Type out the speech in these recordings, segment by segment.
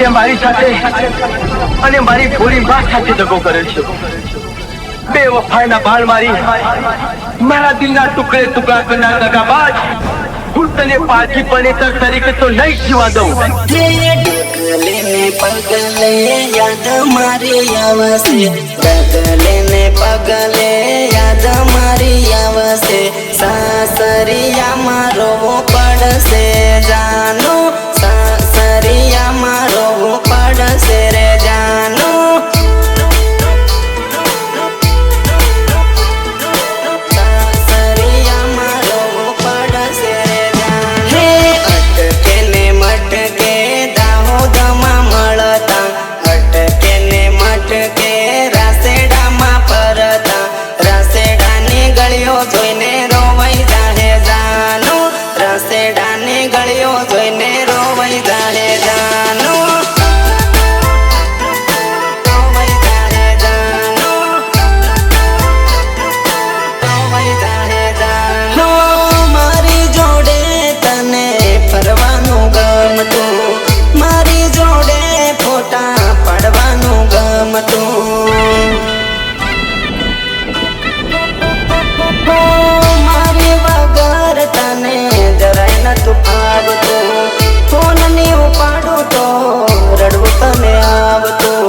તે મારી સાથે અને મારી ભોળી માં સાથે દગો કર્યો છે। બેવફાઈના બાળ મારી મારા દિલના ટુકડે ટુકડા કરનાર દગાબાજ હું તને પાછી પરણેતર તરીકે તો નહીં જીવા દઉં। ડગલે ને પગલે યાદ મારી આવશે, ડગલે ને પગલે યાદ મારી આવશે, સાસરિયામાં રોવું પડશે જાનો, સાસરિયામાં રોવું પડશે રે જાનો। મારી વગર તને જરાય નતું આવતું, ફોન ની ઉપાડું તો રડવું તને આવતું।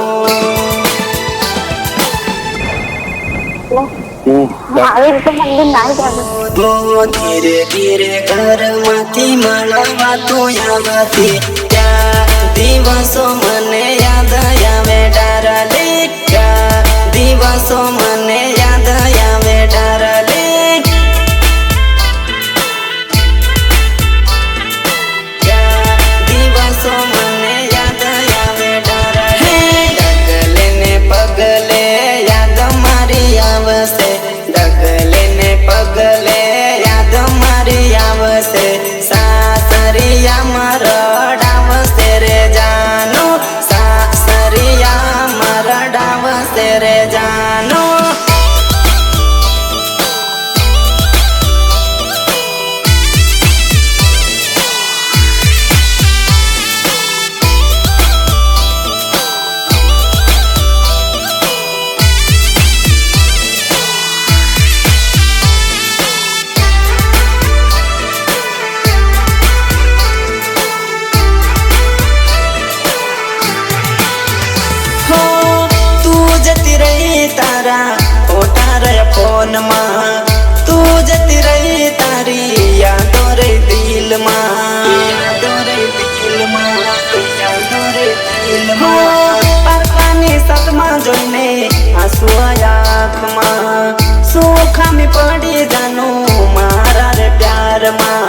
ધીરે ધીરે ઘરમાંથી મળવા તું આવતી, ત્યાં દિવસો મને યાદ આવે ડાર્લિંગ, ત્યાં દિવસો મને યાદ આવે ડાર્લિંગ, ત્યાં દિવસો મને યાદ આવે ડાર્લિંગ। ડગલે ને પગલે યાદ મારી આવશે, ડગલે ને પગલે યાદ મારી આવશે, સાસરિયામાં રડાવશે રે જાનો, સાસરિયામાં રડાવશે રે જાનો। जती रही तारा फोटा रे फोन में, तू जती रही तारी यादों रे दिल में, यादों रे दिल में, यादों रे दिल में। परवानी सदमा जोईने आंसू आँख में, सूखा में पड़ी जानू मारा रे प्यार में।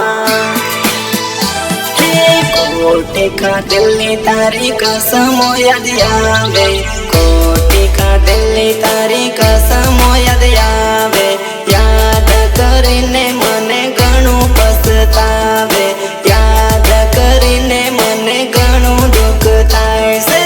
कोटी का दिल तारी कसम याद आवे, कोटी का दिल तारी कसम याद आवे, याद करीने मने घणुं पछतावे, याद करीने मने घणुं दुख थाय छे,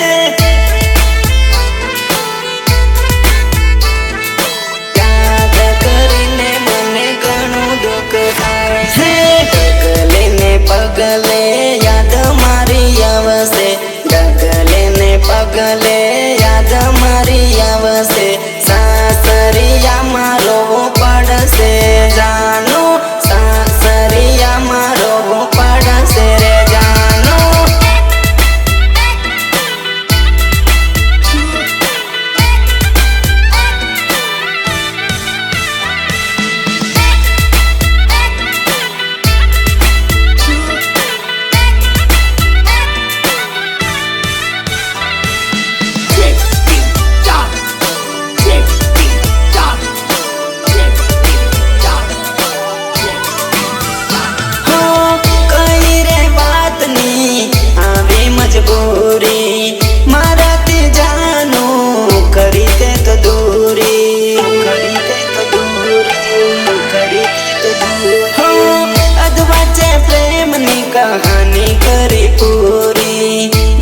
याद करीने मने घणुं दुख थाय छे। डगले ने पगले याद मारी आवશે, डगले ने पगले याद मारी आवશે, सासरियाમાં રોવું પડશે જાનો, સાસરિયામાં રોવું પડશે રે જાનો। मजबूरी माराती जानू करी ते तो दूरी, करी ते तो दूरी, करी ते तो दूरी। अधवाचे प्रेम नी कहानी करी पूरी,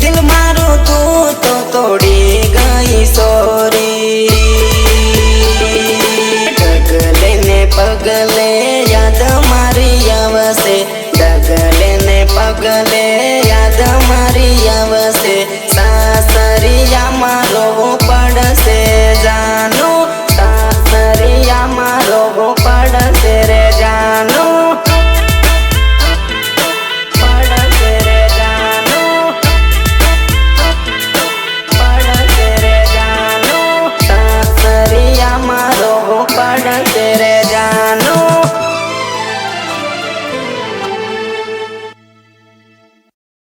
दिल मारो तू तो तोड़ी गई सोरी। डगले ने पगले याद मारी आवશે, डगले ने पगले